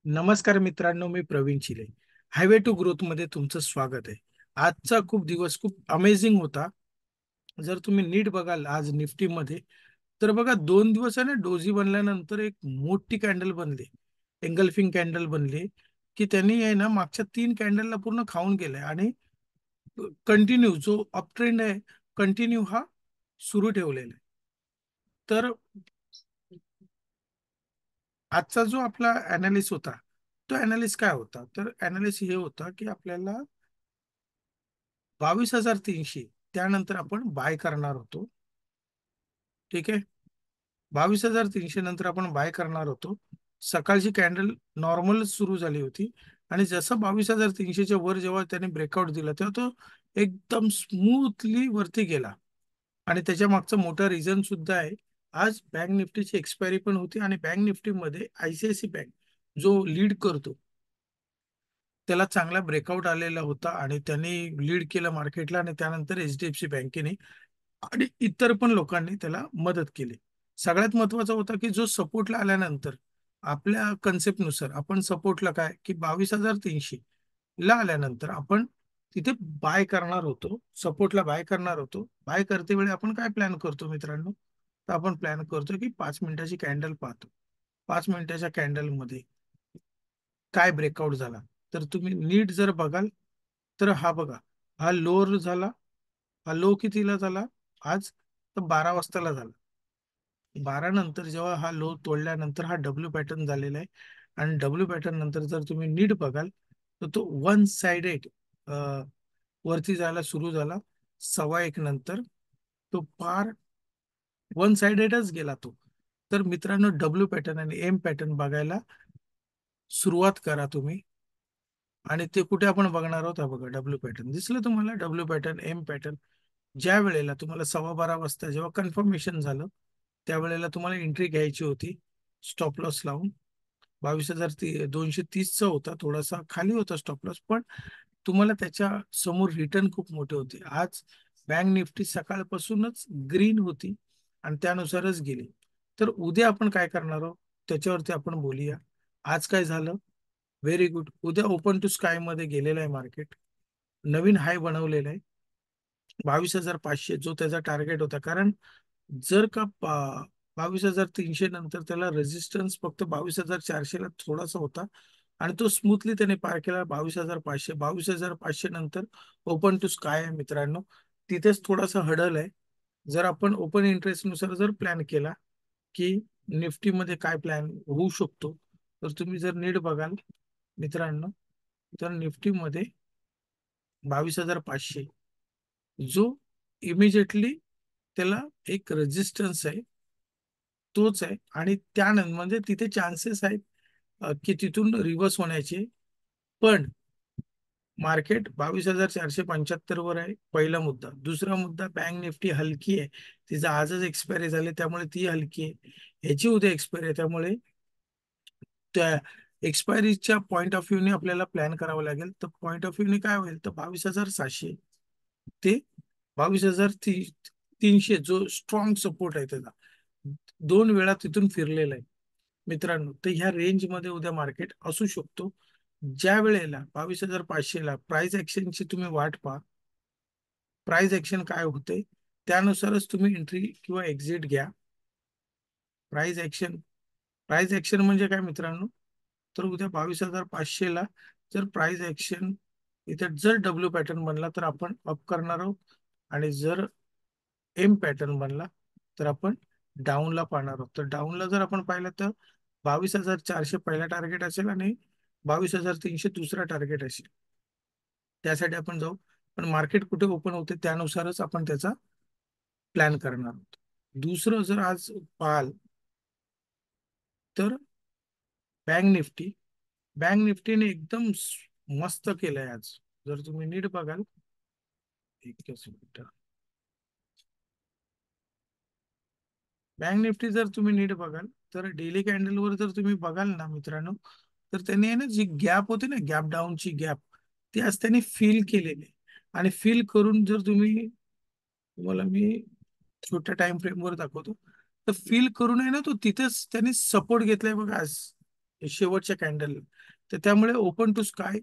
नमस्कार मित्रांनो, मी प्रवीण चिले. Highway to growth मध्ये तुमचं स्वागत आहे. आजचा दिवस खूप अमेझिंग होता. जर तुम्ही नीट बघाल आज निफ्टी मध्ये, तर बघा 2 दिवस आहे ना, डोजी बनल्यानंतर एक मोठी कॅन्डल बनली, एंगल्फिंग कॅन्डल बनली, की त्यांनी आहे ना मागच्या 3 कॅन्डलला पूर्ण खाऊन गेलाय आणि कंटिन्यू जो अप ट्रेंड आहे, कंटिन्यू हा सुरू ठेवलेला आहे. तर आजचा जो आपला अनालिस्ट होता, तो अनालिस्ट काय होता, तर अनालिस्ट हे होता की आपल्याला 22,300 त्यानंतर आपण बाय करणार होतो. ठीक आहे. 22,300 नंतर आपण बाय करणार होतो. सकाळची कॅन्डल नॉर्मल सुरू झाली होती आणि जसं 22,300च्या वर जेव्हा त्याने ब्रेकआउट दिला तेव्हा तो एकदम स्मूथली वरती गेला. आणि त्याच्या मागचं मोठं रिझन सुद्धा आहे. आज बँक निफ्टीची एक्सपायरी पण होती आणि बँक निफ्टीमध्ये आयसीआयसी बँक जो लीड करतो, त्याला चांगला ब्रेकआउट आलेला होता आणि त्यांनी लीड केलं मार्केटला आणि त्यानंतर एचडीएफसी बँकेने आणि इतर पण लोकांनी त्याला मदत केली. सगळ्यात महत्वाचा होता की जो सपोर्टला आल्यानंतर आपल्या कन्सेप्टनुसार आपण सपोर्टला काय की 22,300 ला आल्यानंतर आपण तिथे बाय करणार होतो, सपोर्टला बाय करणार होतो. बाय करते वेळी आपण काय प्लॅन करतो मित्रांनो, तर आपण प्लॅन करतो की 5 मिनिटाची कॅन्डल पाहतो. 5 मिनिटाच्या कॅन्डलमध्ये काय ब्रेकआउट झाला, तर तुम्ही नीट जर बघाल तर हा बघा, हा लोअर झाला. हा लो कितीला झाला आज, तर 12 वाजताला झाला. 12 नंतर जेव्हा हा लो तोडल्यानंतर हा डब्ल्यू पॅटर्न झालेला आहे आणि डब्ल्यू पॅटर्न नंतर जर तुम्ही नीट बघाल तर तो वन साइडेड वरती जायला सुरू झाला. 1:15 नंतर तो पार वन साइडेडच गेला तो. तर मित्रांनो, डब्ल्यू पॅटर्न आणि एम पॅटर्न बघायला सुरुवात करा तुम्ही. आणि ते कुठे आपण बघणार आहोत, हा बघा डब्ल्यू पॅटर्न दिसलं तुम्हाला, डब्ल्यू पॅटर्न एम पॅटर्न. ज्या वेळेला तुम्हाला 12:15 वाजता जेव्हा कन्फर्मेशन झालं, त्यावेळेला तुम्हाला एंट्री घ्यायची होती स्टॉप लॉस लावून. 22,230चा होता, थोडासा खाली होता स्टॉप लॉस, पण तुम्हाला त्याच्या समोर रिटर्न खूप मोठे होते. आज बँक निफ्टी सकाळपासूनच ग्रीन होती आणि त्यानुसारच गेली. तर उद्या आपण काय करणार आहोत त्याच्यावरती आपण बोलूया. आज काय झालं, व्हेरी गुड. उद्या ओपन टू स्काय मध्ये गेलेलं आहे मार्केट, नवीन हाय बनवलेला आहे 22,500, जो त्याचा टार्गेट होता. कारण जर का 22,300 नंतर त्याला रेजिस्टन्स फक्त 22,400 ला थोडासा होता आणि तो स्मूथली त्याने पार केला 22,500. 22,500 नंतर ओपन टू स्काय आहे मित्रांनो, तिथेच थोडासा हडल आहे. जर आपण ओपन इंटरेस्ट नुसार जर प्लॅन केला की निफ्टीमध्ये काय प्लॅन होऊ शकतो, तर तुम्ही जर नीट बघाल मित्रांनो, तर निफ्टीमध्ये 22,500 जो इमिजिएटली त्याला एक रेजिस्टन्स आहे, तोच आहे. आणि त्यानंतर म्हणजे तिथे चान्सेस आहेत की तिथून रिव्हर्स होण्याचे. पण मार्केट 22,475 वर आहे, पहिला मुद्दा. दुसरा मुद्दा, बँक निफ्टी हलकी आहे. तिचं आजच एक्सपायरी झाली त्यामुळे ती हलकी आहे. ह्याची उद्या एक्सपायरी आहे, त्यामुळे त्या एक्सपायरीच्या पॉईंट ऑफ व्ह्यूने आपल्याला प्लॅन करावं लागेल. तर पॉईंट ऑफ व्ह्यूने काय होईल, तर 22,700 ते 22,300 जो स्ट्रॉंग सपोर्ट आहे त्याचा 2 वेळा तिथून फिरलेला आहे मित्रांनो. तर ह्या रेंजमध्ये उद्या मार्केट असू शकतो. ज्या वेळेला 22,500 ला प्राइस ऍक्शनची तुम्ही वाट पहा, प्राइस ऍक्शन काय होते त्यानुसारच तुम्ही एंट्री किंवा एक्झिट घ्या. प्राइस ऍक्शन, प्राइस ऍक्शन म्हणजे काय मित्रांनो, तर उद्या 22,500 ला जर प्राइस ऍक्शन इथे जर डब्ल्यू पॅटर्न बनला तर आपण अप करणार आहोत आणि जर एम पॅटर्न बनला तर आपण डाऊनला पाहणार आहोत. तर डाऊनला जर आपण पाहिलं तर 22,400 पहिला टार्गेट असेल आणि 22,300 दुसरा टार्गेट असेल. त्यासाठी आपण जाऊ, पण मार्केट कुठे ओपन होते त्यानुसारच आपण त्याचा प्लॅन करणार आहोत. दुसरं जर आज पाहाल तर बँक निफ्टी, बँक निफ्टीने एकदम मस्त केलंय आज. जर तुम्ही नीट बघाल, एकच मिनिट, बँक निफ्टी जर तुम्ही नीट बघाल तर डेली कॅन्डलवर जर तुम्ही बघाल ना मित्रांनो, तर त्यांनी आहे ना जी गॅप होती ना, गॅप डाऊनची गॅप, ती आज त्यांनी फिल केलेली आहे. आणि फिल करून जर तुम्ही, तुम्हाला मी छोट्या टाइम फ्रेमवर दाखवतो, तर फिल करून आहे ना तो तिथेच त्यांनी सपोर्ट घेतलाय बघा आज. शेवटच्या कॅन्डल. तर त्यामुळे ओपन टू स्काय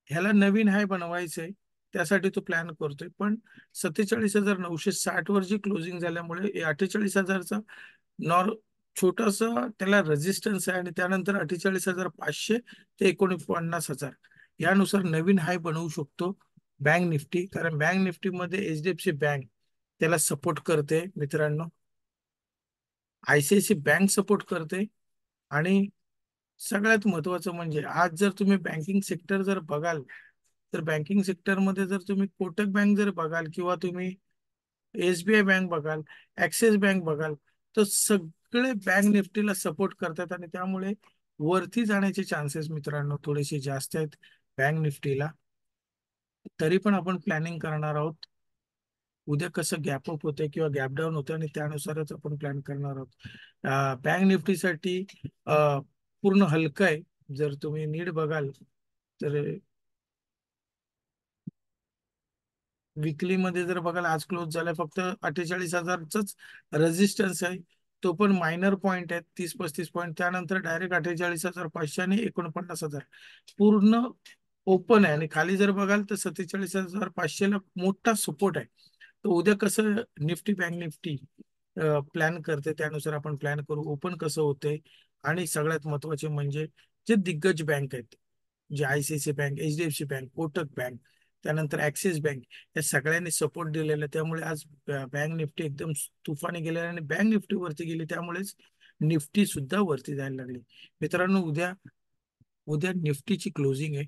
ह्याला नवीन हाय बनवायचंय, त्यासाठी तो प्लॅन करतोय. पण 47,960 वर जी क्लोजिंग झाल्यामुळे 48,000चा नॉर छोटासा त्याला रेजिस्टन्स आहे, आणि त्यानंतर 48,500 ते 49,000 यानुसार नवीन हाय बनवू शकतो बँक निफ्टी. कारण बँक निफ्टी मध्ये एचडीएफसी बँक त्याला सपोर्ट करते मित्रांनो, आयसीआयसी बँक सपोर्ट करते. आणि सगळ्यात महत्वाचं म्हणजे आज जर तुम्ही बँकिंग सेक्टर जर बघाल, तर बँकिंग सेक्टरमध्ये जर तुम्ही कोटक बँक जर बघाल, किंवा तुम्ही एसबीआय बँक बघाल, ऍक्सिस बँक बघाल, तर सगळे बँक निफ्टीला सपोर्ट करतात, आणि त्यामुळे वरती जाण्याचे चान्सेस मित्रांनो थोडेसे जास्त आहेत बँक निफ्टीला. तरी पण आपण प्लॅनिंग करणार आहोत उद्या कसं गॅप अप होते किंवा गॅप डाऊन होते, आणि त्यानुसारच आपण प्लॅन करणार आहोत. बँक निफ्टीसाठी पूर्ण हलकं आहे. जर तुम्ही नीट बघाल तर विकली मध्ये जर बघाल, आज क्लोज झालाय फक्त 48,000च रेजिस्टन्स आहे. तो पण मायनर पॉइंट आहे, 30-35 पॉईंट. त्यानंतर डायरेक्ट 48,500 आणि 49,000 पूर्ण ओपन आहे. आणि खाली जर बघाल तर 47,500 ला मोठा सपोर्ट आहे. तर उद्या कसं निफ्टी बँक निफ्टी प्लॅन करते, त्यानुसार आपण प्लॅन करू ओपन कसं होते. आणि सगळ्यात महत्वाचे म्हणजे जे दिग्गज बँक आहेत, जे आयसीआयसी bank, HDFC bank, Kotak bank, त्यानंतर ऍक्सिस बँक, या सगळ्यांनी सपोर्ट दिलेला आहे. त्यामुळे आज बँक निफ्टी एकदम तुफाने गेले, आणि बँक निफ्टी वरती गेली, त्यामुळेच निफ्टी सुद्धा वरती जायला लागली. मित्रांनो, उद्या उद्या निफ्टीची क्लोजिंग आहे,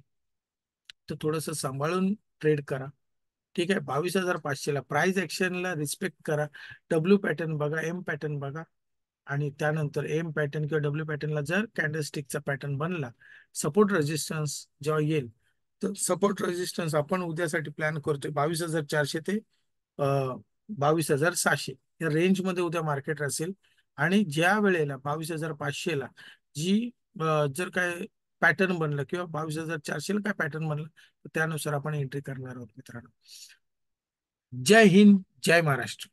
तर थोडंसं सांभाळून ट्रेड करा. ठीक आहे, 22,500ला प्राइस ऍक्शनला रिस्पेक्ट करा. डब्ल्यू पॅटर्न बघा, एम पॅटर्न बघा, आणि त्यानंतर एम पॅटर्न किंवा डब्ल्यू पॅटर्नला जर कॅन्डलस्टिकचा पॅटर्न बनला, सपोर्ट रेजिस्टन्स जेव्हा येईल, तर सपोर्ट रेजिस्टन्स आपण उद्यासाठी प्लॅन करतोय 22,400 ते 22,600 या रेंजमध्ये उद्या मार्केट असेल. आणि ज्या वेळेला 22,500ला जी जर काय पॅटर्न बनलं, किंवा 22,400ला काय पॅटर्न बनलं, तर त्यानुसार आपण एंट्री करणार आहोत मित्रांनो. जय हिंद, जय महाराष्ट्र.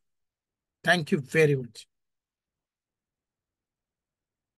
Thank you very much.